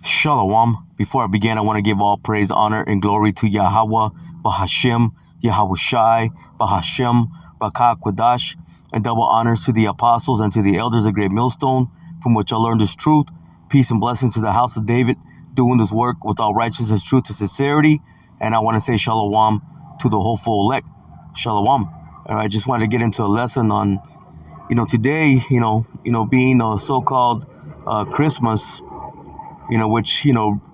Shalom. Before I begin, I want to give all praise, honor, and glory to Yahweh, Bahashim, Yahweh Shai, Bahashim, Bakak Quadash, and double honors to the apostles and to the elders of Great Millstone, from which I learned this truth. Peace and blessings to the house of David, doing this work with all righteousness, truth, and sincerity. And I want to say shalom to the hopeful elect. Shalom. All right, I just wanted to get into a lesson on, today, being a so-called Christmas, which,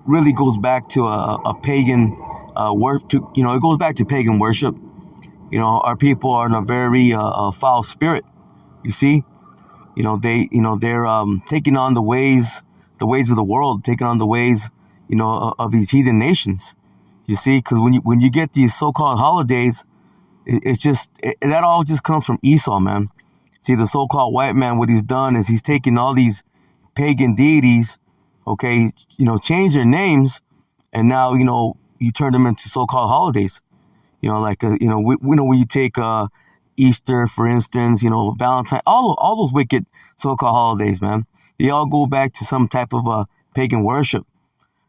really goes back to a pagan work. It goes back to pagan worship. Our people are in a very foul spirit. You see, they're taking on the ways of the world, taking on the ways, of these heathen nations. You see, because when you get these so-called holidays, that all just comes from Esau, man. See, the so-called white man, what he's done is he's taken all these pagan deities, okay, change their names, and now, you turn them into so-called holidays. When you take Easter, for instance, Valentine, all those wicked so-called holidays, man, they all go back to some type of pagan worship.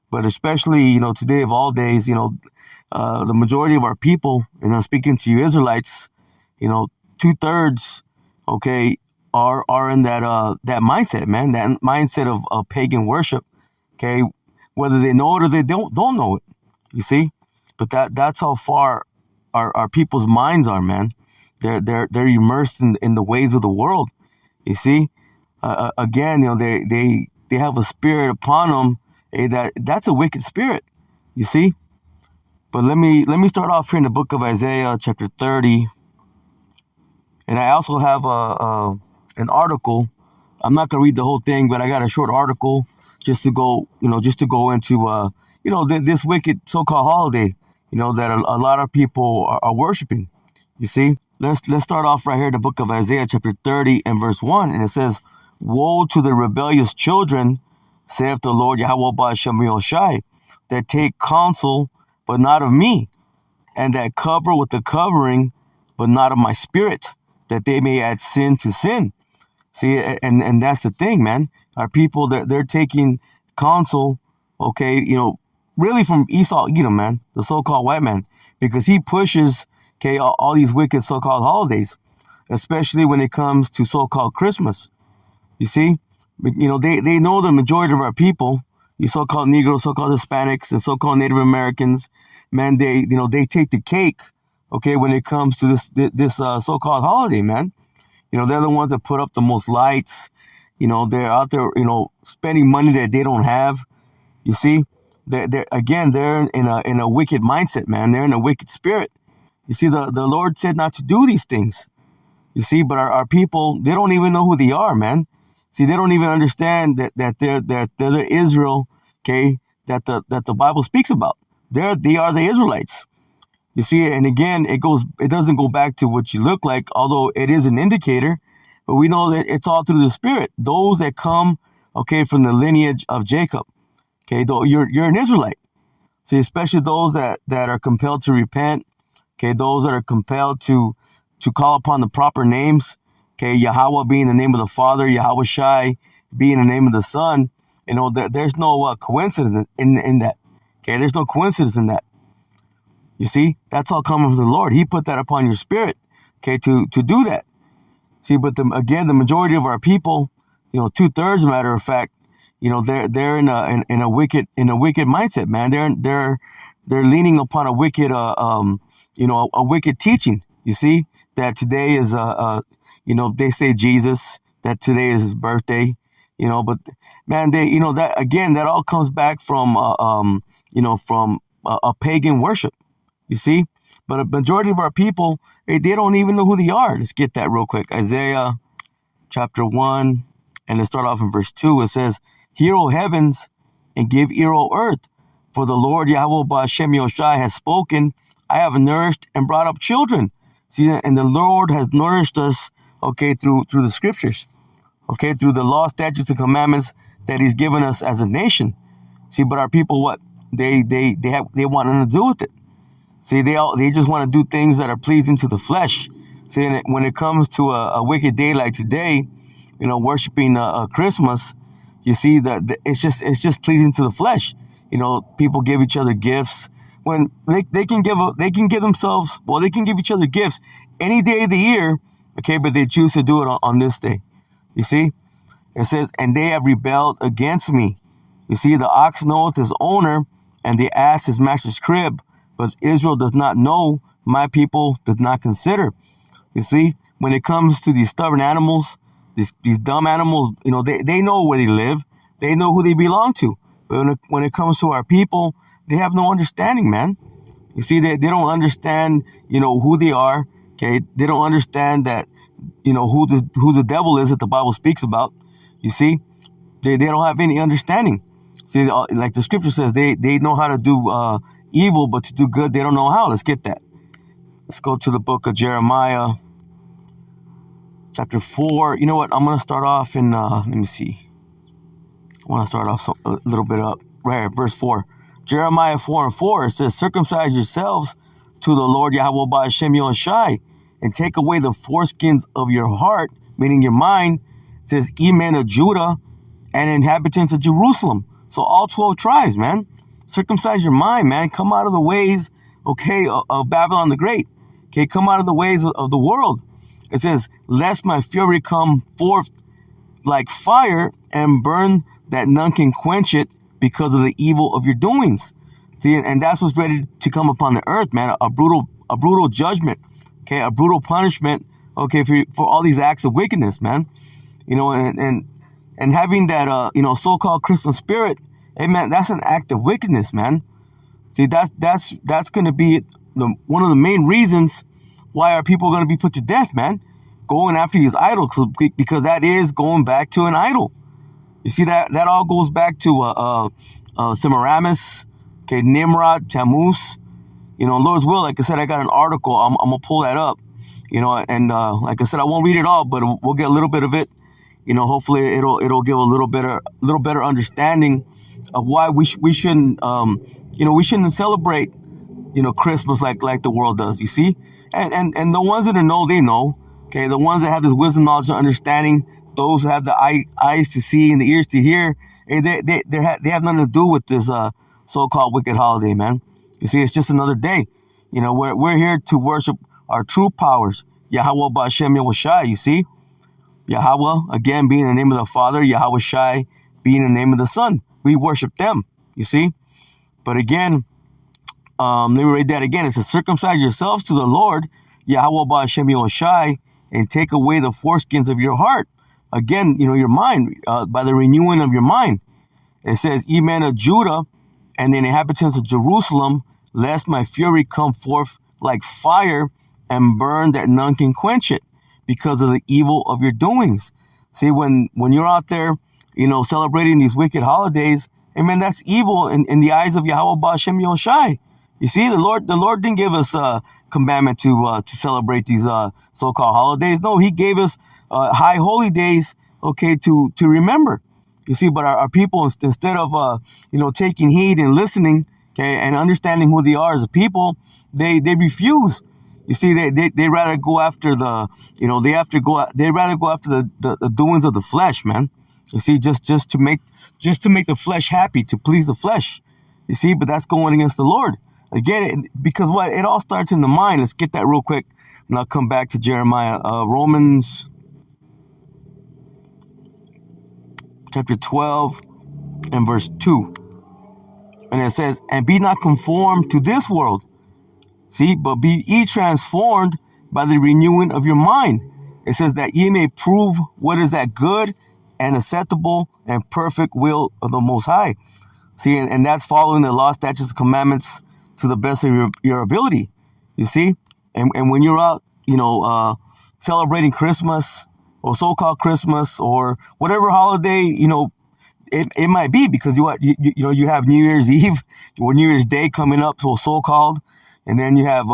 But especially, today of all days, the majority of our people, and I'm speaking to you Israelites, 2/3, okay, are in that mindset, man, that mindset of pagan worship, okay, whether they know it or they don't know it, you see. But that's how far our people's minds are, man. They're immersed in the ways of the world, you see. Again, they have a spirit upon them, that's a wicked spirit, you see. But let me start off here in the book of Isaiah, chapter 30. And I also have an article. I'm not gonna read the whole thing, but I got a short article just to go into this wicked so-called holiday, that a lot of people are worshiping. You see, let's start off right here, the book of Isaiah, chapter 30 and verse 1, and it says, "Woe to the rebellious children, saith the Lord Yahweh Ba'ashem Yoshai, that take counsel, but not of me, and that cover with the covering, but not of my spirit, that they may add sin to sin." See, and that's the thing, man. Our people, they're taking counsel, okay, really from Esau Edom, man, the so-called white man, because he pushes, okay, all these wicked so-called holidays, especially when it comes to so-called Christmas. You see, they know the majority of our people, you so-called Negroes, so-called Hispanics, and so-called Native Americans, man, they take the cake, okay, when it comes to this so-called holiday, man. They're the ones that put up the most lights. They're out there, spending money that they don't have. You see, they're in a wicked mindset, man. They're in a wicked spirit. You see, the Lord said not to do these things. You see, but our people, they don't even know who they are, man. See, they don't even understand that they're the Israel, okay, that the Bible speaks about. They are the Israelites. You see, and again, it doesn't go back to what you look like, although it is an indicator, but we know that it's all through the Spirit. Those that come, okay, from the lineage of Jacob, okay, though you're an Israelite. See, especially those that are compelled to repent, okay, those that are compelled to call upon the proper names, okay, Yahweh being the name of the Father, Yahweh Shai being the name of the Son. There's no coincidence in that. Okay, there's no coincidence in that. You see, that's all coming from the Lord. He put that upon your spirit, okay, to do that. See, but the majority of our people, 2/3, matter of fact, they're in a wicked mindset, man. They're leaning upon a wicked a wicked teaching. You see, that today is they say Jesus, that today is his birthday, but man, that again, that all comes back from from a pagan worship. You see, but a majority of our people, they don't even know who they are. Let's get that real quick. Isaiah chapter 1, and let's start off in verse 2. It says, "Hear, O heavens, and give ear, O earth, for the Lord Yahweh Ba'ashem Yoshai has spoken. I have nourished and brought up children." See, and the Lord has nourished us, okay, through the scriptures, okay, through the law, statutes, and commandments that he's given us as a nation. See, but our people, what? They want nothing to do with it. See, they just want to do things that are pleasing to the flesh. See, when it comes to a wicked day like today, worshiping Christmas, You see that it's just pleasing to the flesh. People give each other gifts when they can give themselves, well, they can give each other gifts any day of the year, okay, but they choose to do it on this day. You see, it says, and they have rebelled against me. You see, the ox knoweth his owner, and the ass his master's crib, but Israel does not know, my people does not consider. You see, when it comes to these stubborn animals, these dumb animals, they know where they live. They know who they belong to. But when it comes to our people, they have no understanding, man. You see, they don't understand, who they are. Okay, they don't understand that, who the devil is that the Bible speaks about. You see, they don't have any understanding. See, like the scripture says, they know how to do evil, but to do good, they don't know how. Let's get that. Let's go to the book of Jeremiah, chapter 4. You know what? I'm going to start off in, let me see. I want to start off a little bit up. Right, verse 4. Jeremiah 4:4, it says, circumcise yourselves to the Lord Yahweh Ba'ashem Yahushai, and take away the foreskins of your heart, meaning your mind. It says, ye men of Judah and inhabitants of Jerusalem. So all 12 tribes, man. Circumcise your mind, man. Come out of the ways, okay, of Babylon the Great. Okay, come out of the ways of the world. It says, lest my fury come forth like fire and burn that none can quench it because of the evil of your doings. See, and that's what's ready to come upon the earth, man. A brutal judgment, okay, a brutal punishment, okay, for all these acts of wickedness, man. And having that so-called Christian spirit, hey, man, that's an act of wickedness, man. See, that's going to be one of the main reasons why our people are going to be put to death, man. Going after these idols, because that is going back to an idol. You see, that all goes back to Semiramis, okay, Nimrod, Tammuz. Lord's will, like I said, I got an article. I'm gonna pull that up. And like I said, I won't read it all, but we'll get a little bit of it. Hopefully it'll give a little better understanding of why we shouldn't we shouldn't celebrate Christmas like the world does. You see, and the ones that know, they know. Okay, the ones that have this wisdom, knowledge, and understanding, those who have the eyes to see and the ears to hear, they have nothing to do with this so-called wicked holiday, man. You see, it's just another day. We're here to worship our true powers, Yahweh Ba'ashem Yahushai. You see, Yahweh, again, being the name of the Father, Yahushai being the name of the Son. We worship them, you see. But again, let me read that again. It says, circumcise yourselves to the Lord, Yahweh Ba'ashem Yahushai, and take away the foreskins of your heart. Again, your mind, by the renewing of your mind. It says, ye men of Judah and the inhabitants of Jerusalem, lest my fury come forth like fire and burn that none can quench it because of the evil of your doings. See, when you're out there, celebrating these wicked holidays, amen, that's evil in the eyes of Yahweh Ba'ashem Yahushai. You see, the Lord didn't give us a commandment to celebrate these so-called holidays. No, He gave us high holy days, okay, to remember. You see, but our people, instead of taking heed and listening, okay, and understanding who they are as a people, they refuse. You see, they rather go after they rather go after the doings of the flesh, man. You see, just to make the flesh happy, to please the flesh. You see, but that's going against the Lord. Again, because it all starts in the mind. Let's get that real quick, and I'll come back to Jeremiah. Romans chapter 12 and verse 2. And it says, and be not conformed to this world. See, but be ye transformed by the renewing of your mind. It says that ye may prove what is that good and acceptable and perfect will of the Most High. See, and that's following the law, statutes, and commandments to the best of your ability. You see, and when you're out, celebrating Christmas or so-called Christmas or whatever holiday, it might be, because you have New Year's Eve or New Year's Day coming up, so-called, and then you have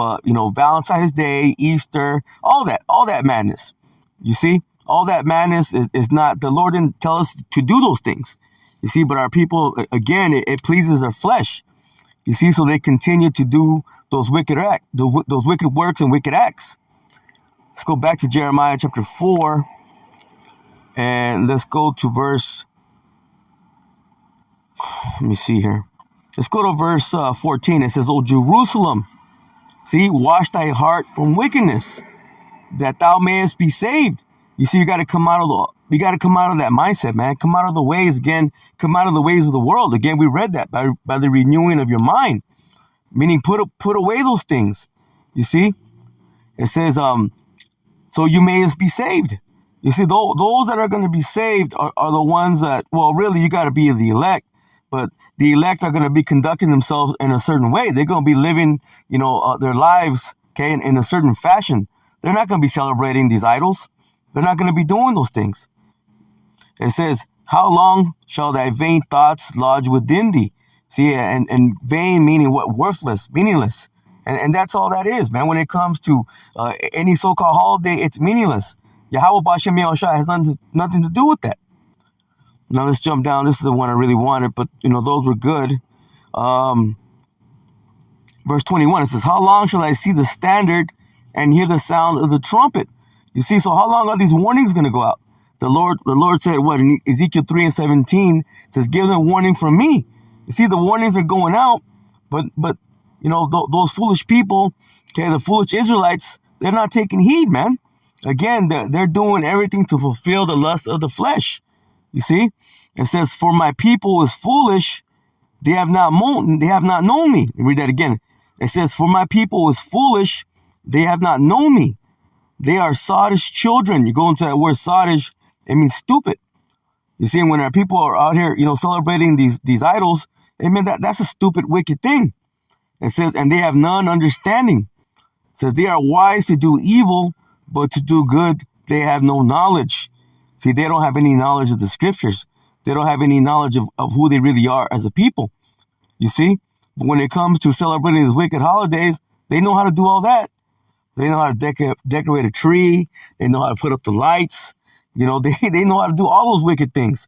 Valentine's Day, Easter, all that madness. You see, all that madness is not, the Lord didn't tell us to do those things. You see, but our people, again, it pleases their flesh. You see, so they continue to do those wicked works and wicked acts. Let's go back to Jeremiah chapter 4, and let's go to verse Let me see here. Let's go to verse 14. It says, O Jerusalem, see, wash thy heart from wickedness, that thou mayest be saved. You see, you got to come out of that mindset, man. Come out of the ways again. Come out of the ways of the world. Again, we read that by the renewing of your mind, meaning put away those things. You see, it says, so you mayest be saved. You see, those that are going to be saved are the ones that, well, really, you got to be the elect. But the elect are going to be conducting themselves in a certain way. They're going to be living, their lives, okay, in a certain fashion. They're not going to be celebrating these idols. They're not going to be doing those things. It says, how long shall thy vain thoughts lodge within thee? See, and vain meaning what? Worthless, meaningless. And that's all that is, man. When it comes to any so-called holiday, it's meaningless. Yahweh B'Shem Yahushua has nothing to do with that. Now let's jump down. This is the one I really wanted, but those were good. Verse 21, it says, how long shall I see the standard and hear the sound of the trumpet? You see, so how long are these warnings going to go out? The Lord said, what, in Ezekiel 3:17, it says, give them warning from me. You see, the warnings are going out, but those foolish people, okay, the foolish Israelites, they're not taking heed, man. Again, they're doing everything to fulfill the lust of the flesh. You see, it says, for my people is foolish. They have not known me. Read that again. It says, for my people is foolish. They have not known me. They are sottish children. You go into that word sottish, it means stupid. You see, when our people are out here, celebrating these idols, amen, that's a stupid, wicked thing. It says, and they have none understanding. It says, they are wise to do evil, but to do good, they have no knowledge. See, they don't have any knowledge of the scriptures. They don't have any knowledge of who they really are as a people. You see, but when it comes to celebrating these wicked holidays, they know how to do all that. They know how to decorate a tree. They know how to put up the lights. They know how to do all those wicked things.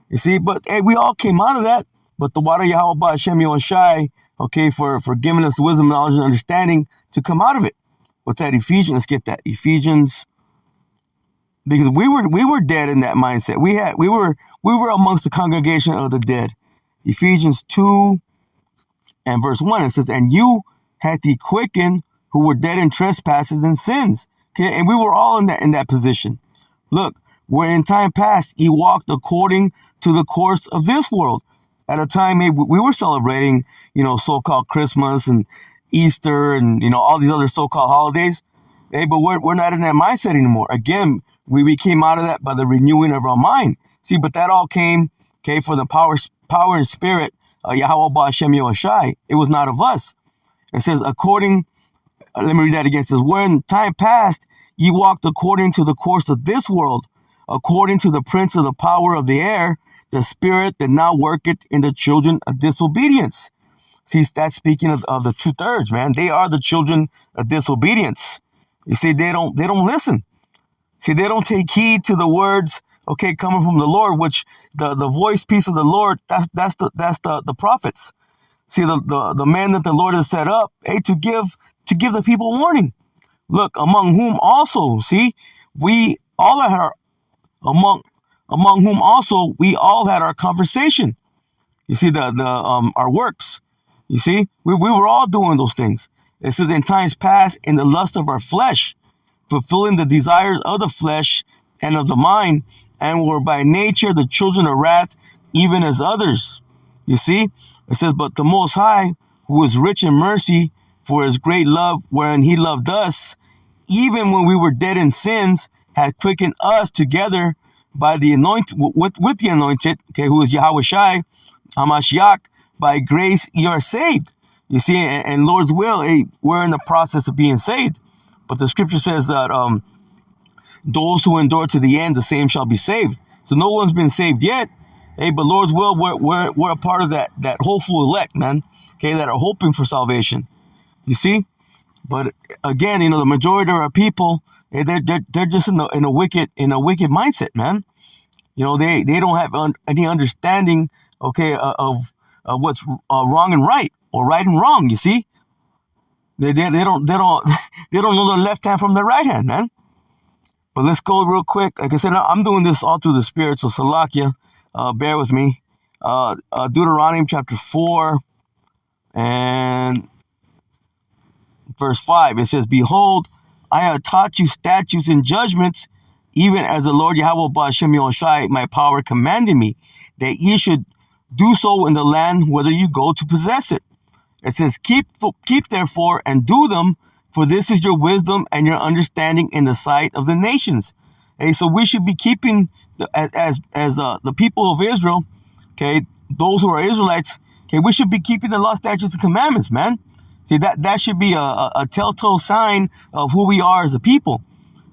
You see, but hey, we all came out of that. But the water Yahweh B'Shem Yahushai, okay, for giving us wisdom, knowledge, and understanding to come out of it. What's that? Ephesians. Let's get that. Ephesians. Because we were dead in that mindset. We were amongst the congregation of the dead. Ephesians 2 and verse 1, it says, and you had he quickened who were dead in trespasses and sins. Okay, and we were all in that position. Look, where in time past he walked according to the course of this world. At a time we were celebrating, so-called Christmas and Easter and all these other so-called holidays. Hey, but we're not in that mindset anymore. Again, we came out of that by the renewing of our mind. See, but that all came, okay, for the power and spirit, Yahweh B'Shem Yahushai. It was not of us. It says, let me read that again. It says, where in time past ye walked according to the course of this world, according to the prince of the power of the air, the spirit that now worketh in the children of disobedience. See, that's speaking of the 2/3, man. They are the children of disobedience. You see, they don't listen. See, they don't take heed to the words, okay, coming from the Lord, which the voice piece of the Lord, that's the prophets. See, the man that the Lord has set up, hey, to give the people warning. Look, among whom also, see, we all had among whom also we all had our conversation. You see, our works. You see, we were all doing those things. It says, in times past, in the lust of our flesh, fulfilling the desires of the flesh and of the mind, and were by nature the children of wrath, even as others. You see, it says, but the Most High, who is rich in mercy, for his great love wherein he loved us, even when we were dead in sins, had quickened us together by the anointed, with the anointed, okay, who is Yahweh Shai, Hamashiach. By grace you are saved. You see, and Lord's will, hey, we're in the process of being saved. But the scripture says that those who endure to the end, the same shall be saved. So no one's been saved yet. Hey, but Lord's will, we're a part of that hopeful elect, man. Okay, that are hoping for salvation. You see, but again, the majority of our people, hey, they're just in a wicked mindset, man. They don't have any understanding, okay, of what's wrong and right, or right and wrong. You see, they don't know the left hand from the right hand, man. But let's go real quick. Like I said, I'm doing this all through the Spirit, so Salakia, bear with me. Deuteronomy chapter 4 and verse 5. It says, "Behold, I have taught you statutes and judgments, even as the Lord Yahweh Ba'ashem Yahushai, my power, commanded me, that ye should do so in the land whither you go to possess it." It says, keep therefore and do them, for this is your wisdom and your understanding in the sight of the nations. Okay, so we should be keeping, the people of Israel, okay, those who are Israelites, okay, we should be keeping the law, statutes, and commandments, man. See, that should be a telltale sign of who we are as a people.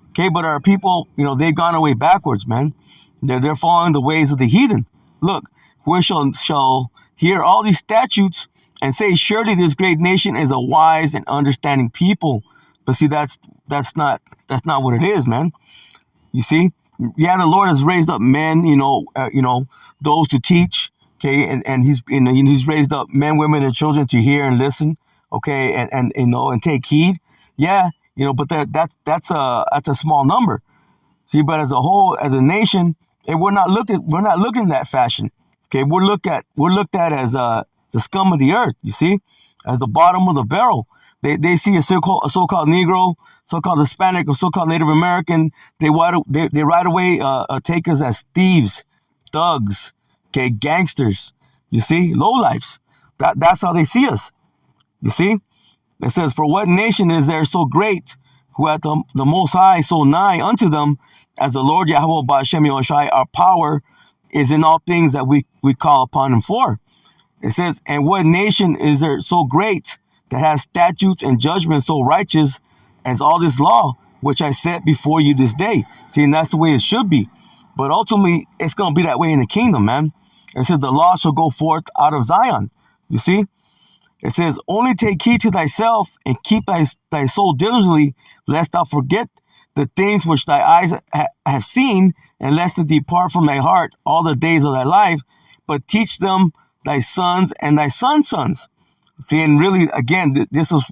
Okay, but our people, they've gone away backwards, man. They're following the ways of the heathen. Look, we shall hear all these statutes and say, surely this great nation is a wise and understanding people. But see, that's not what it is, man. You see, yeah, the Lord has raised up men, those to teach. Okay, and he's raised up men, women, and children to hear and listen. Okay, and take heed. Yeah, but that's a small number. See, but as a whole, as a nation, we're not looking that fashion. Okay, we're looked at as the scum of the earth. You see, as the bottom of the barrel. They see a so-called Negro, so-called Hispanic, or so-called Native American. They right away take us as thieves, thugs, okay, gangsters. You see, lowlifes. That's how they see us. You see, it says, "For what nation is there so great, who hath the Most High so nigh unto them, as the Lord Yahweh Ba'ashem Yahushai, our power is in all things that we call upon him for." It says, "And what nation is there so great, that has statutes and judgments so righteous as all this law, which I set before you this day?" See, and that's the way it should be. But ultimately, it's going to be that way in the kingdom, man. It says, "The law shall go forth out of Zion." You see? It says, "Only take heed to thyself, and keep thy soul diligently, lest thou forget the things which thy eyes have seen, and lest it depart from thy heart all the days of thy life, but teach them thy sons and thy sons' sons." See, and really, again, this is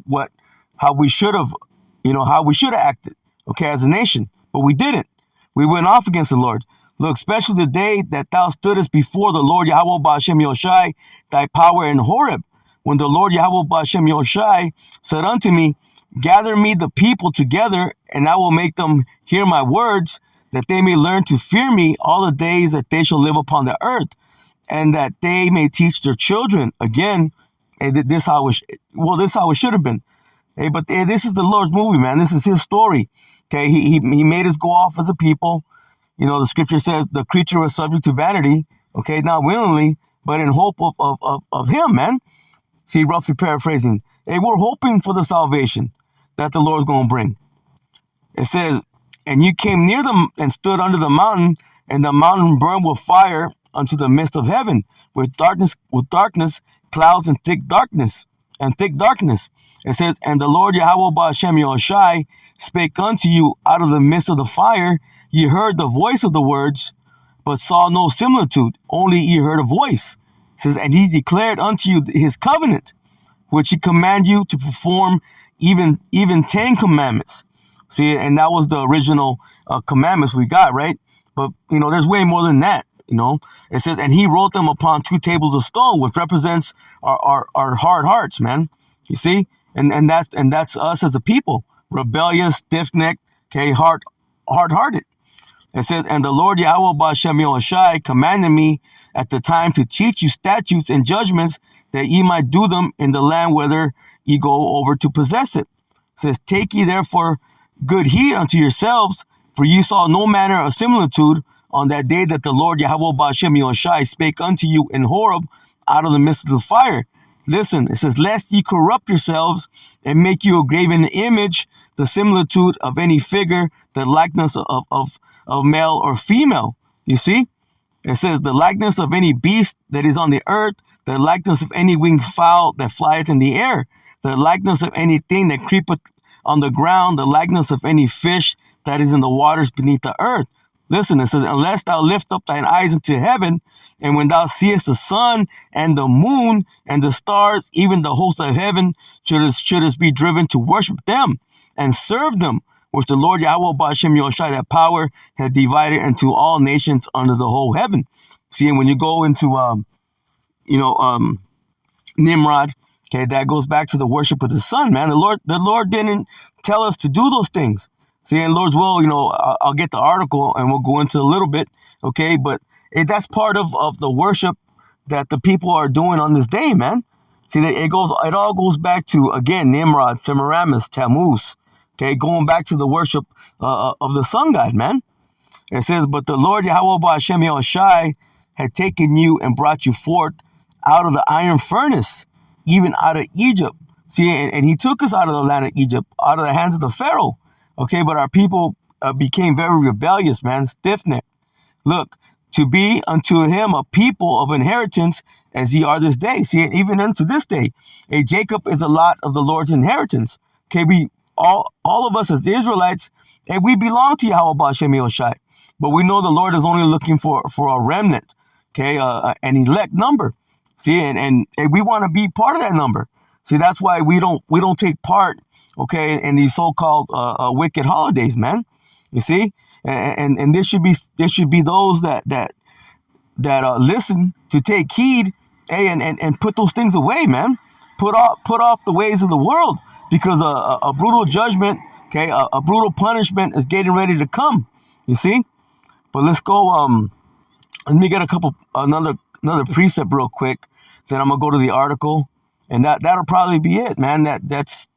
how we should have acted, okay, as a nation. But we didn't. We went off against the Lord. Look, especially the day that thou stoodest before the Lord Yahweh Ba'ashem Yahushai, thy power in Horeb, when the Lord Yahweh Ba'ashem Yahushai said unto me, "Gather me the people together, and I will make them hear my words, that they may learn to fear me all the days that they shall live upon the earth, and that they may teach their children." Again, this is how it should have been. Hey, but this is the Lord's movie, man. This is his story. Okay, he made us go off as a people. The scripture says the creature was subject to vanity. Okay, not willingly, but in hope of him, man. See, roughly paraphrasing. Hey, we're hoping for the salvation that the Lord's going to bring. It says, "And you came near them and stood under the mountain, and the mountain burned with fire unto the midst of heaven, with darkness, clouds, and thick darkness. It says, "And the Lord Yahweh Ba'ashem Yahushai spake unto you out of the midst of the fire. Ye heard the voice of the words, but saw no similitude, only ye heard a voice." It says, "And he declared unto you his covenant, which he command you to perform, even 10 commandments." See, and that was the original commandments we got, right? But, there's way more than that. It says, "And he wrote them upon 2 tables of stone," which represents our hard hearts, man. You see, and that's us as a people, rebellious, stiff-necked, okay, hard-hearted. It says, "And the Lord Yahweh Ba'ashem Yahushai commanded me at the time to teach you statutes and judgments, that ye might do them in the land whither ye go over to possess it." It says, "Take ye therefore good heed unto yourselves, for ye saw no manner of similitude on that day that the Lord Yahweh Ba'ashem Yahushai spake unto you in Horeb out of the midst of the fire." Listen, it says, "Lest ye corrupt yourselves and make you a graven image, the similitude of any figure, the likeness of male or female." You see? It says, "The likeness of any beast that is on the earth, the likeness of any winged fowl that flieth in the air, the likeness of anything that creepeth on the ground, the likeness of any fish that is in the waters beneath the earth." Listen, it says, "Unless thou lift up thine eyes into heaven, and when thou seest the sun and the moon and the stars, even the host of heaven, shouldest be driven to worship them and serve them, which the Lord Yahweh Ba'ashem Yahushai, that power, had divided into all nations under the whole heaven." See, and when you go into Nimrod. Okay, that goes back to the worship of the sun, man. The Lord didn't tell us to do those things. See, in Lord's will, I'll get the article and we'll go into a little bit. Okay, but that's part of the worship that the people are doing on this day, man. See, it all goes back to, again, Nimrod, Semiramis, Tammuz. Okay, going back to the worship of the sun god, man. It says, but the Lord Yahweh Hashem Yahushai had taken you and brought you forth out of the iron furnace, even out of Egypt. See, and he took us out of the land of Egypt, out of the hands of the Pharaoh. Okay, but our people became very rebellious, man, stiff-necked. Look, to be unto him a people of inheritance as ye are this day. See, even unto this day, Jacob is a lot of the Lord's inheritance. Okay, we all of us as Israelites, and we belong to Yahweh Hashem Yahushai. But we know the Lord is only looking for a remnant, okay, an elect number. See, and we want to be part of that number. See, that's why we don't take part, okay, in these so-called wicked holidays, man. You see, and there should be those that listen to take heed, hey, and put those things away, man. Put off the ways of the world, because a brutal judgment, okay, a brutal punishment is getting ready to come. You see. But let's go. Let me get another precept real quick. Then I'm gonna go to the article, and that'll probably be it, man. That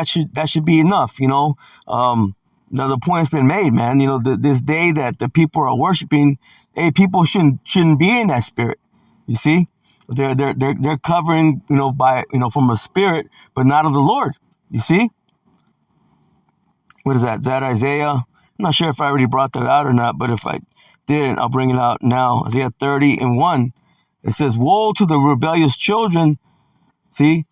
should be enough. The point's been made, man. This day that the people are worshiping, hey, people shouldn't be in that spirit. You see, they're covering, by from a spirit, but not of the Lord. You see, what is that? Is that Isaiah? I'm not sure if I already brought that out or not, but if I didn't, I'll bring it out now. Isaiah 30:1. It says, woe to the rebellious children. See,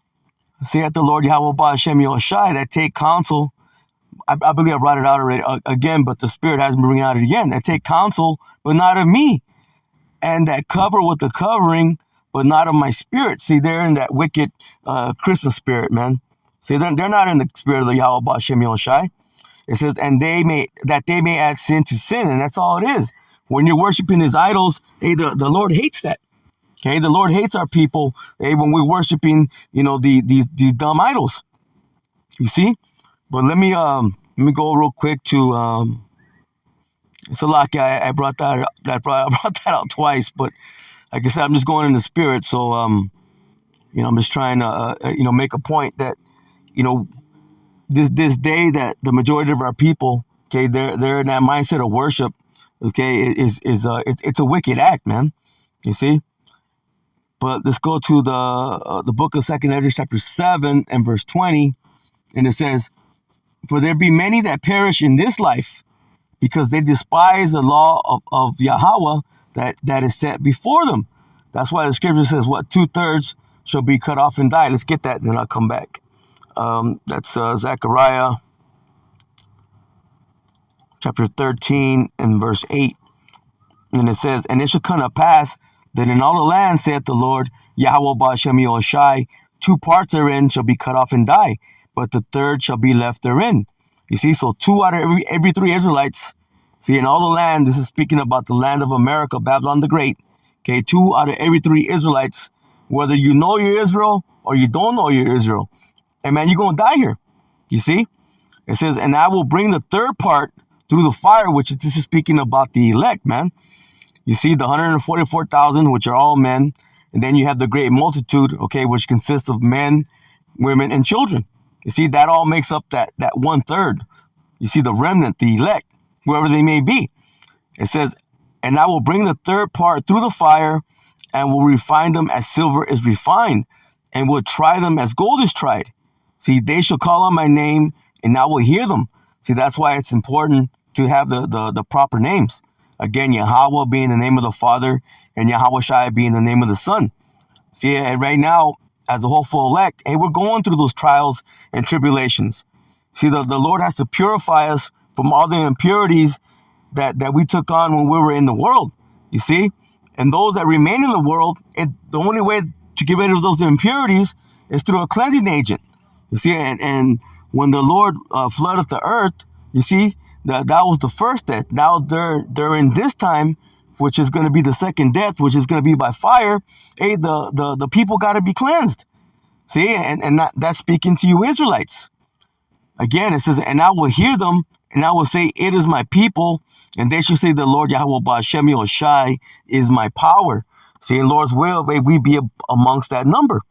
saith the Lord Yahweh Hashem Yahushai, that take counsel. I believe I brought it out already again, but the Spirit has me bringing it out again. That take counsel, but not of me. And that cover with the covering, but not of my spirit. See, they're in that wicked Christmas spirit, man. See, they're not in the spirit of the Yahweh Hashem Yahushai. It says, and they may add sin to sin, and that's all it is. When you're worshiping his idols, hey, the Lord hates that. Okay, the Lord hates our people, hey, when we're worshiping, these dumb idols. You see? But let me go real quick to it's a lot. I brought that out twice, but like I said, I'm just going in the spirit. So I'm just trying to make a point that this day that the majority of our people, okay, they're in that mindset of worship, okay, it's a wicked act, man. You see. But let's go to the book of 2 Esdras chapter 7 and verse 20, and it says, for there be many that perish in this life, because they despise the law of Yahweh that is set before them. That's why the scripture says, what, 2/3 shall be cut off and die. Let's get that, and then I'll come back. That's Zechariah chapter 13 and verse 8. And it says, and it shall come to pass that in all the land, saith the Lord, Yahweh Hashem Yahushai, 2 parts therein shall be cut off and die, but the 3rd shall be left therein. You see, so 2 out of every 3 Israelites, see, in all the land, this is speaking about the land of America, Babylon the Great. Okay, 2 out of every 3 Israelites, whether you know you're Israel or you don't know you're Israel, and man, you're going to die here. You see, it says, and I will bring the 3rd part through the fire, which this is speaking about the elect, man. You see, the 144,000, which are all men, and then you have the great multitude, okay, which consists of men, women, and children. You see, that all makes up that 1/3. You see, the remnant, the elect, whoever they may be. It says, and I will bring the 3rd part through the fire, and will refine them as silver is refined, and will try them as gold is tried. See, they shall call on my name, and I will hear them. See, that's why it's important to have the proper names. Again, Yahweh being the name of the Father, and Yahushai being the name of the Son. See, right now, as the hopeful elect, hey, we're going through those trials and tribulations. See, the Lord has to purify us from all the impurities that we took on when we were in the world. You see? And those that remain in the world, the only way to get rid of those impurities is through a cleansing agent. You see, and when the Lord flooded the earth, you see, that was the first death. Now during this time, which is going to be the second death, which is going to be by fire, hey, the people got to be cleansed. See, and that's speaking to you Israelites. Again, it says, and I will hear them, and I will say, it is my people, and they shall say, the Lord Yahweh Ba'Shem Yoshai is my power. See, in Lord's will, may we be amongst that number.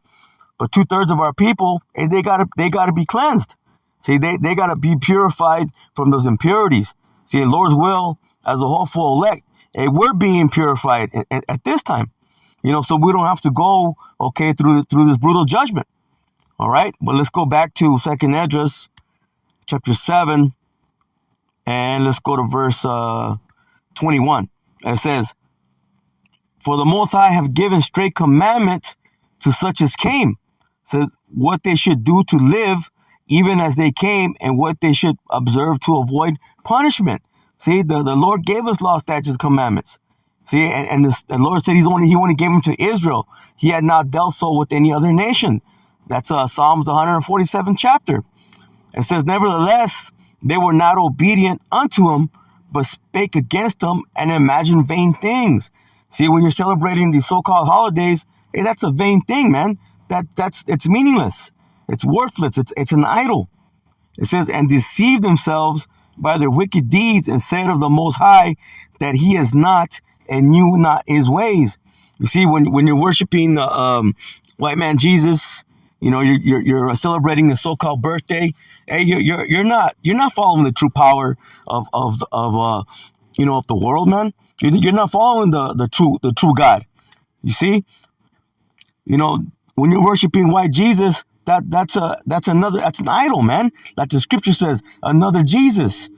But 2/3 of our people, hey, they gotta be cleansed. See, they gotta be purified from those impurities. See, in Lord's will, as a whole full elect, hey, we're being purified at this time. So we don't have to go, okay, through this brutal judgment. All right, but let's go back to 2nd Esdras, chapter 7, and let's go to verse 21. It says, for the Most High have given straight commandments to such as came. It says what they should do to live, even as they came, and what they should observe to avoid punishment. See, the Lord gave us law, statutes, commandments. See, and the Lord said He only gave them to Israel. He had not dealt so with any other nation. That's Psalms 147 chapter. It says, nevertheless, they were not obedient unto Him, but spake against Him and imagined vain things. See, when you're celebrating these so-called holidays, hey, that's a vain thing, man. It's meaningless. It's worthless. It's an idol. It says, and deceived themselves by their wicked deeds, and said of the Most High that He is not, and knew not His ways. You see, when you're worshiping white man Jesus, you're celebrating a so-called birthday. Hey, you're not following the true power of the world, man. You're not following the true God. You see, when you're worshiping white Jesus, that's an idol, man. Like the scripture says, another Jesus.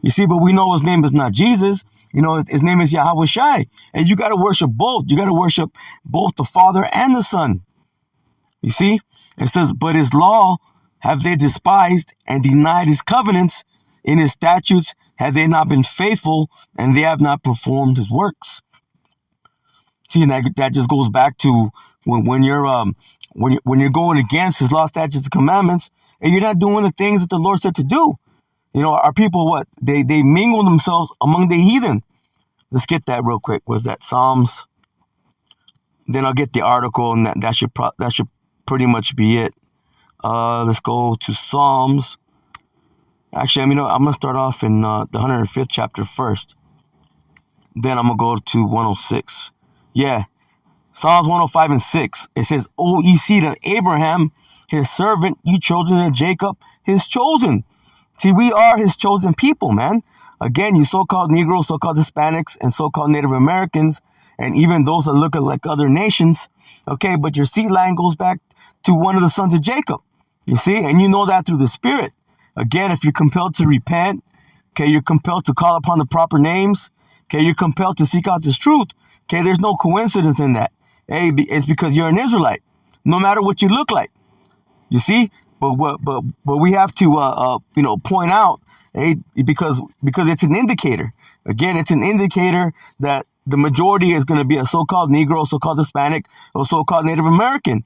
You see, but we know His name is not Jesus. His name is Yahweh Shai, and you got to worship both. You got to worship both the Father and the Son. You see, it says, but His law have they despised, and denied His covenants. In His statutes have they not been faithful, and they have not performed His works. See, and that just goes back to when you're going against His law, statutes, and commandments, and you're not doing the things that the Lord said to do. Our people, what? They mingle themselves among the heathen. Let's get that real quick. Was that Psalms? Then I'll get the article, and that should pretty much be it. Let's go to Psalms. Actually, I'm going to start off in the 105th chapter first. Then I'm going to go to 106. Yeah. Psalms 105 and 6. It says, O ye seed of Abraham, His servant, ye children of Jacob, His chosen. See, we are His chosen people, man. Again, you so-called Negroes, so-called Hispanics, and so-called Native Americans, and even those that look like other nations. Okay, but your seed line goes back to one of the sons of Jacob. You see, and you know that through the Spirit. Again, if you're compelled to repent, okay, you're compelled to call upon the proper names, okay, you're compelled to seek out this truth, okay, there's no coincidence in that. Hey, it's because you're an Israelite, no matter what you look like. You see, but we have to point out, hey, because it's an indicator. Again, it's an indicator that the majority is going to be a so-called Negro, so-called Hispanic, or so-called Native American.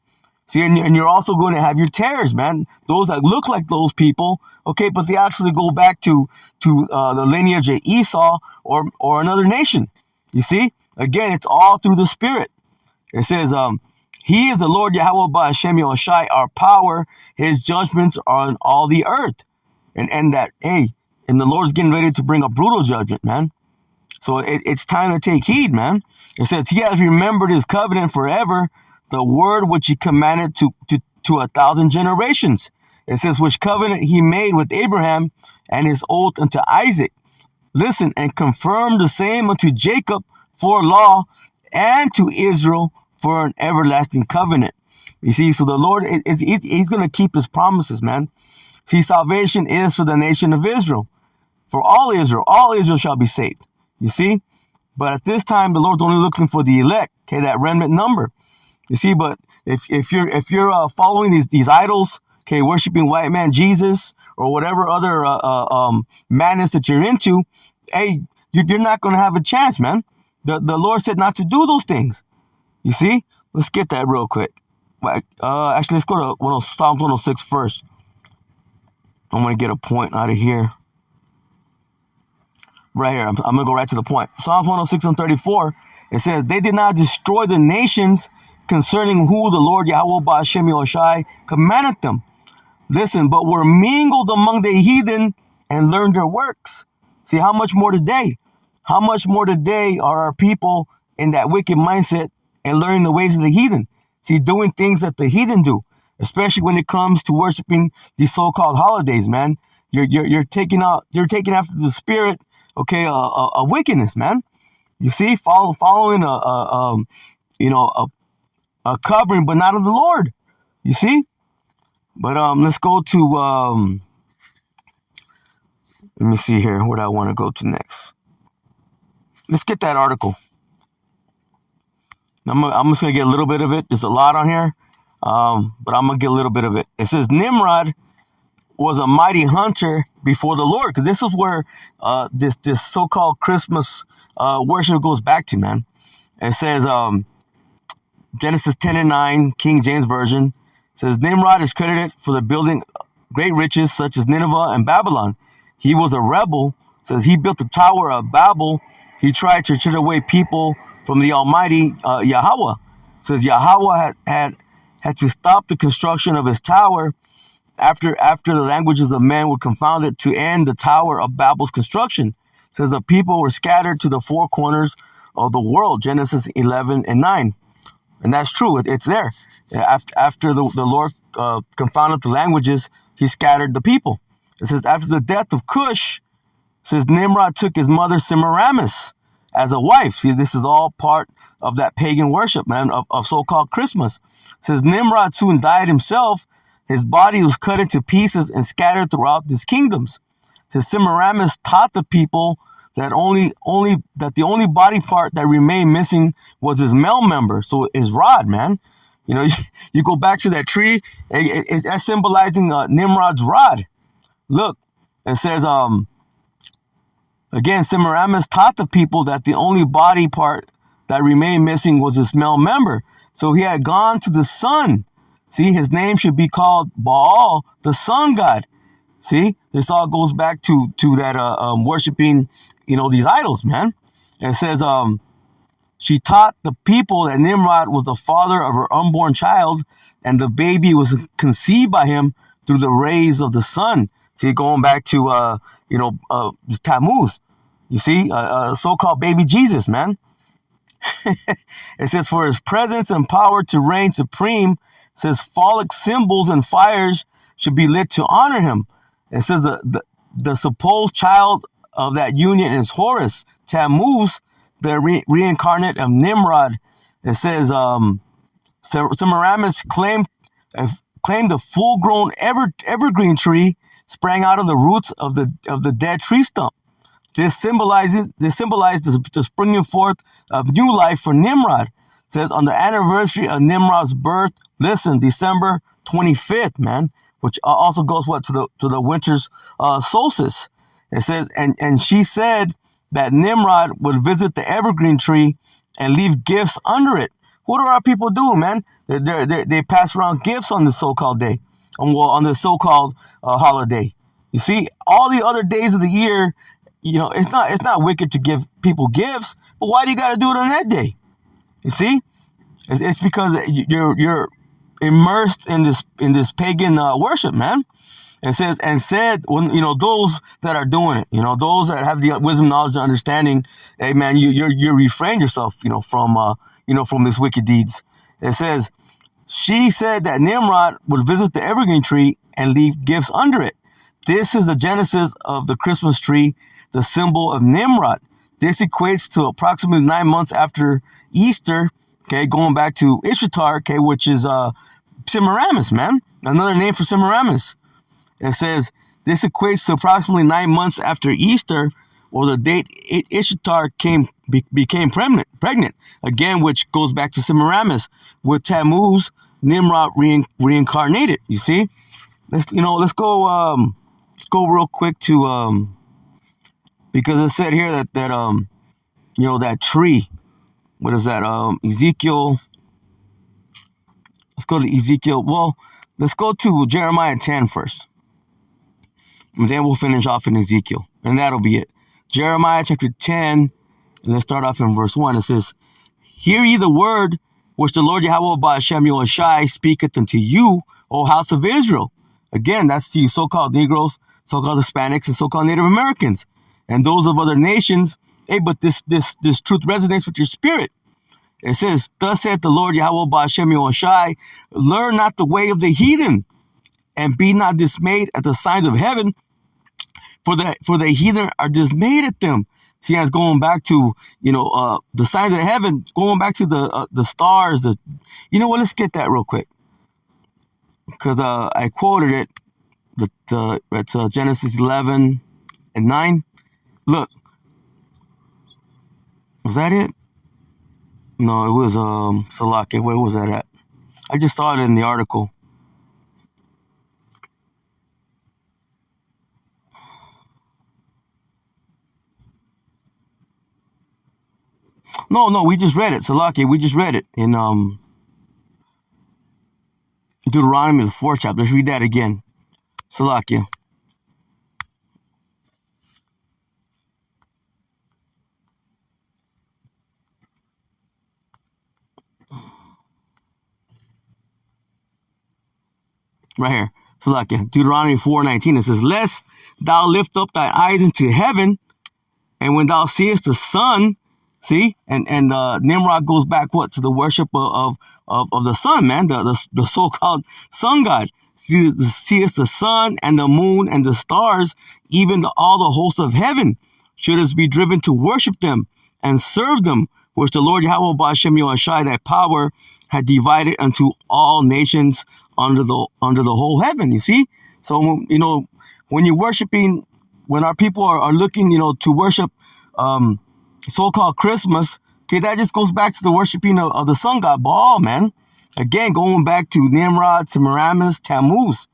See, and you're also going to have your tares, man. Those that look like those people, okay, but they actually go back to the lineage of Esau or another nation. You see, again, it's all through the Spirit. It says, He is the Lord Yahweh Ba'Shem Yoshai, our power. His judgments are on all the earth. And the Lord's getting ready to bring a brutal judgment, man. So it's time to take heed, man. It says, He has remembered His covenant forever, the word which He commanded to 1,000 generations. It says, which covenant He made with Abraham, and His oath unto Isaac. Listen, and confirmed the same unto Jacob for law, and to Israel for an everlasting covenant. You see, so the Lord, He's going to keep His promises, man. See, salvation is for the nation of Israel. For all Israel shall be saved. You see? But at this time, the Lord's only looking for the elect, okay, that remnant number. You see, but if you're following these idols, okay, worshiping white man Jesus or whatever other madness that you're into, hey, you're not going to have a chance, man. The Lord said not to do those things. You see? Let's get that real quick. Actually, let's go to Psalms 106 first. I'm going to get a point out of here. right here. I'm going to go right to the point. Psalms 106 and 34, it says, they did not destroy the nations concerning who the Lord Yahweh Ba'ashem Yahushai commanded them. Listen, but were mingled among the heathen and learned their works. See, how much more today? How much more today are our people in that wicked mindset and learning the ways of the heathen? See, doing things that the heathen do, especially when it comes to worshiping these so-called holidays, man. You're taking after the spirit, okay, a wickedness, man. You see, following a covering, but not of the Lord. You see. But let's go to let me see here what I want to go to next. Let's get that article. I'm just gonna get a little bit of it. There's a lot on here, but I'm gonna get a little bit of it. It says Nimrod was a mighty hunter before the Lord, because this is where this so-called Christmas worship goes back to, man. It says Genesis 10:9, King James Version. Says Nimrod is credited for the building great riches such as Nineveh and Babylon. He was a rebel. Says he built the Tower of Babel. He tried to turn away people from the Almighty Yahweh. Says Yahweh had to stop the construction of his tower after the languages of men were confounded to end the Tower of Babel's construction. Says the people were scattered to the four corners of the world. Genesis 11:9. And that's true. It's there. After the Lord confounded the languages, he scattered the people. It says, after the death of Cush, says Nimrod took his mother Semiramis as a wife. See, this is all part of that pagan worship, man, of so-called Christmas. It says Nimrod soon died himself. His body was cut into pieces and scattered throughout his kingdoms. It says Semiramis taught the people that the only body part that remained missing was his male member, so his rod, man. You know, you go back to that tree, it's symbolizing Nimrod's rod. Look, it says, again, Semiramis taught the people that the only body part that remained missing was his male member. So he had gone to the sun. See, his name should be called Baal, the sun god. See, this all goes back to that worshiping, these idols, man. And it says, she taught the people that Nimrod was the father of her unborn child, and the baby was conceived by him through the rays of the sun. See, going back to, Tammuz. You see, so-called baby Jesus, man. It says, for his presence and power to reign supreme, it says, phallic symbols and fires should be lit to honor him. It says the supposed child of that union is Horus, Tammuz, the reincarnate of Nimrod. It says Semiramis claimed the full-grown evergreen tree sprang out of the roots of the dead tree stump. This symbolized the springing forth of new life for Nimrod. It says on the anniversary of Nimrod's birth, listen, December 25th, man, which also goes to the winter's solstice. It says, and she said that Nimrod would visit the evergreen tree and leave gifts under it. What do our people do, man? They pass around gifts on this so-called day, on this so-called holiday. You see, all the other days of the year, it's not wicked to give people gifts, but why do you got to do it on that day? You see, it's because you're immersed in this pagan worship, man. It says, and said, when those that are doing it, those that have the wisdom, knowledge, and understanding, hey man, you refrain yourself, from these wicked deeds. It says, she said that Nimrod would visit the evergreen tree and leave gifts under it. This is the genesis of the Christmas tree, the symbol of Nimrod. This equates to approximately 9 months after Easter, okay, going back to Ishtar, okay, which is Semiramis, man, another name for Semiramis. It says this equates to approximately 9 months after Easter, or the date Ishtar became pregnant. Again, which goes back to Semiramis. With Tammuz, Nimrod reincarnated. You see, let's go real quick to because it said here that that tree. What is that? Ezekiel. Let's go to Ezekiel. Well, let's go to Jeremiah 10 first. And then we'll finish off in Ezekiel. And that'll be it. Jeremiah chapter 10, and let's start off in verse 1. It says, Hear ye the word which the Lord Yahweh Ba'ashem Yahushai speaketh unto you, O house of Israel. Again, that's to you so-called Negroes, so-called Hispanics, and so-called Native Americans, and those of other nations. Hey, but this truth resonates with your spirit. It says, Thus saith the Lord Yahweh Ba'ashem Yahushai, learn not the way of the heathen, and be not dismayed at the signs of heaven, for the heathen are dismayed at them. See, that's going back to, the signs of heaven, going back to the stars. You know what? Let's get that real quick, because I quoted it. It's Genesis 11 and 9. Look, was that it? No, it was Salakia. Where was that at? I just saw it in the article. No, we just read it. Salakia, we just read it in Deuteronomy, the 4th chapter. Let's read that again. Salakia. Right here. Salakia. Deuteronomy 4:19. It says, Lest thou lift up thy eyes into heaven, and when thou seest the sun, see, and Nimrod goes back to the worship of the sun, man, the so-called sun god. Seest the sun and the moon and the stars, even all the hosts of heaven, shouldst be driven to worship them and serve them, which the Lord Yahweh Ba'ashem Yahushai, that power had divided unto all nations under the whole heaven. You see, so when you're worshiping, when our people are looking, to worship so-called Christmas, okay, that just goes back to the worshiping of the sun god Baal, man. Again, going back to Nimrod, Semiramis, Tammuz.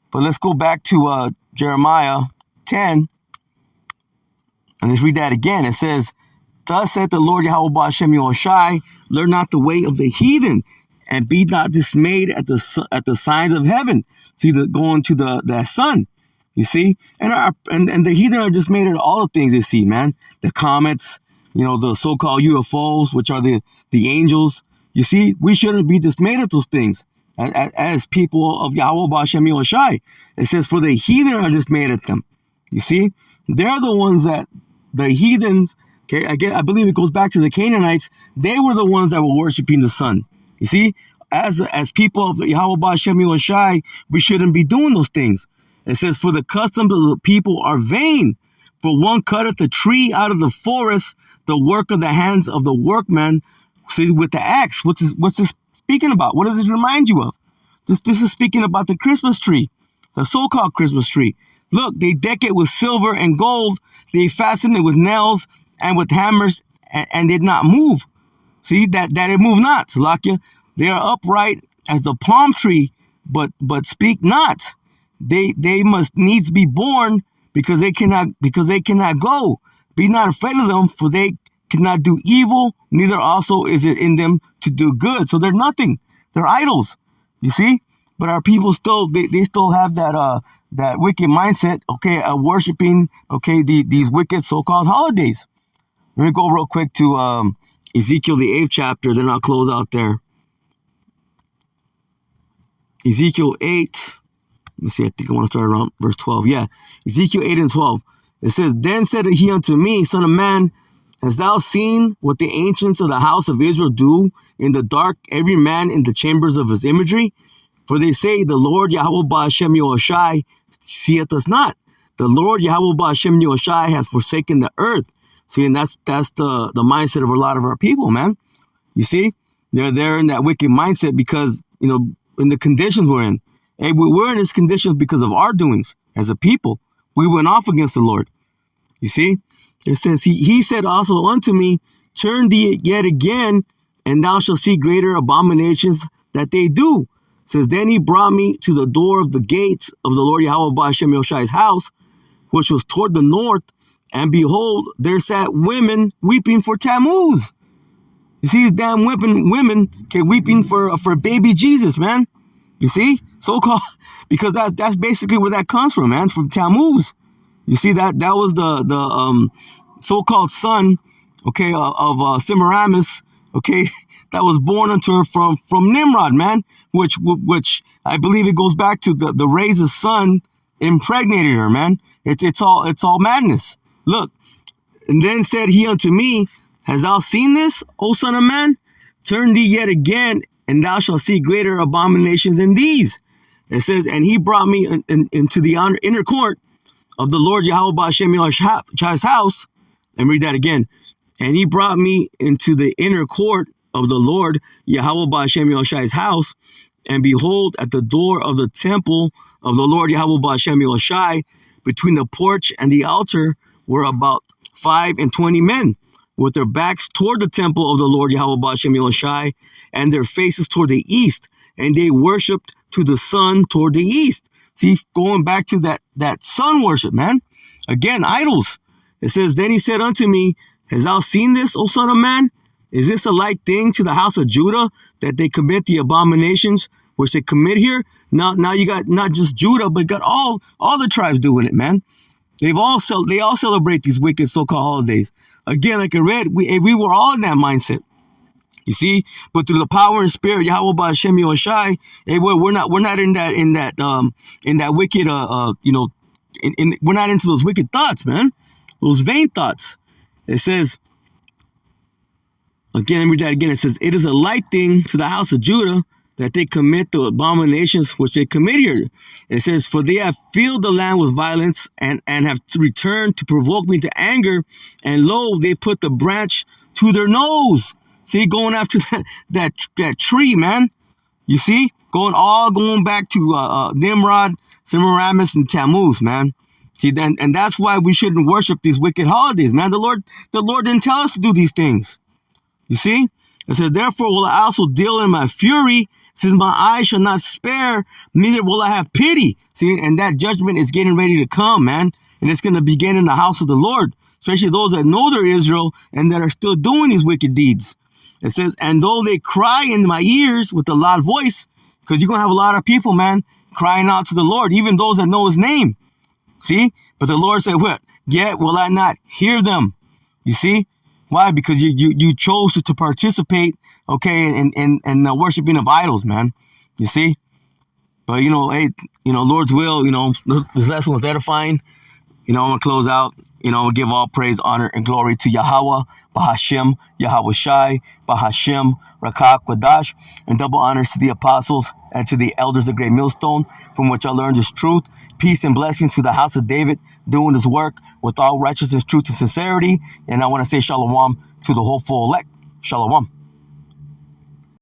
But let's go back to Jeremiah 10, and let's read that again. It says, Thus saith the Lord Yahweh Ba'ashem Yahushai, learn not the way of the heathen, and be not dismayed at the signs of heaven. See, going to that sun. You see, and the heathen are dismayed at all the things they see, man. The comets, the so-called UFOs, which are the angels. You see, we shouldn't be dismayed at those things as people of Yahweh Ba'ashem Yahushai. It says, for the heathen are dismayed at them. You see, they're the ones that the heathens. Okay, again, I believe it goes back to the Canaanites. They were the ones that were worshiping the sun. You see, as people of Yahweh Ba'ashem Yahushai, we shouldn't be doing those things. It says, for the customs of the people are vain. For one cutteth a tree out of the forest, the work of the hands of the workman, see, with the axe. What's this speaking about? What does this remind you of? This is speaking about the Christmas tree, the so-called Christmas tree. Look, they deck it with silver and gold. They fasten it with nails and with hammers, and did not move. See, that it moved not. Salakia. They are upright as the palm tree, but speak not. They must needs be born, because they cannot go. Be not afraid of them, for they cannot do evil, neither also is it in them to do good. So they're nothing. They're idols. You see? But our people still still have that wicked mindset, okay, of worshiping, okay, these wicked so-called holidays. Let me go real quick to Ezekiel, the 8th chapter, then I'll close out there. Ezekiel 8. Let me see, I think I want to start around verse 12. Yeah, Ezekiel 8 and 12. It says, Then said he unto me, Son of man, hast thou seen what the ancients of the house of Israel do in the dark, every man in the chambers of his imagery? For they say, the Lord Yahweh Ba'ashem Yahushai seeth us not. The Lord Yahweh Ba'ashem Yahushai has forsaken the earth. See, and that's the mindset of a lot of our people, man. You see, they're in that wicked mindset because, in the conditions we're in. Hey, we're in these conditions because of our doings as a people. We went off against the Lord. You see, it says, he said also unto me, turn thee yet again, and thou shalt see greater abominations that they do. It says, then he brought me to the door of the gates of the Lord Yahweh Ba'ashem Yahushai's house, which was toward the north, and behold, there sat women weeping for Tammuz. You see, these damn women weeping for baby Jesus, man. You see, so-called, because that's basically where that comes from, man, from Tammuz. You see that was the so-called son, okay, of Semiramis, okay, that was born unto her from Nimrod, man, which I believe it goes back to the Raze's son impregnated her, man. It's all madness. Look, and then said he unto me, hast thou seen this, O son of man? Turn thee yet again, and thou shalt see greater abominations than these. It says, and he brought me into the inner court of the Lord Yahweh Ba'Shem Yahshai's house. Let me read that again. And he brought me into the inner court of the Lord Yahweh Ba'Shem Yahshai's house. And behold, at the door of the temple of the Lord Yahweh Ba'Shem Yahshai, between the porch and the altar, were about 25 men, with their backs toward the temple of the Lord Yahweh Ba'Shem Yahshai, and their faces toward the east. And they worshipped to the sun toward the east. See, going back to that sun worship, man. Again, idols. It says, then he said unto me, hast thou seen this, O son of man? Is this a light thing to the house of Judah, that they commit the abominations which they commit here? Now you got not just Judah, but got all the tribes doing it, man. They all celebrate these wicked so-called holidays. Again, like I read, we were all in that mindset. You see, but through the power and spirit, Yahweh Ba'Shem Yahushai, we're not in that wicked we're not into those wicked thoughts, man. Those vain thoughts. It says, again, let me read that again. It says, it is a light thing to the house of Judah that they commit the abominations which they commit here. It says, for they have filled the land with violence and have returned to provoke me to anger. And lo, they put the branch to their nose. See, going after that tree, man. You see, going back to Nimrod, Semiramis, and Tammuz, man. See, and that's why we shouldn't worship these wicked holidays, man. The Lord didn't tell us to do these things. You see, it says, therefore will I also deal in my fury, since my eyes shall not spare, neither will I have pity. See, and that judgment is getting ready to come, man. And it's going to begin in the house of the Lord, especially those that know they're Israel and that are still doing these wicked deeds. It says, and though they cry in my ears with a loud voice, because you're going to have a lot of people, man, crying out to the Lord, even those that know his name. See? But the Lord said, what? Yet will I not hear them. You see? Why? Because you chose to participate, okay, in the worshiping of idols, man. You see? But, hey, Lord's will, this lesson was edifying. I'm going to close out, give all praise, honor, and glory to Yahweh, Bahashem, Yahweh Shai, Bahashem, Rakak, Quadash, and double honors to the apostles and to the elders of Great Millstone, from which I learned this truth. Peace and blessings to the house of David, doing his work with all righteousness, truth, and sincerity. And I want to say shalom to the hopeful elect. Shalom.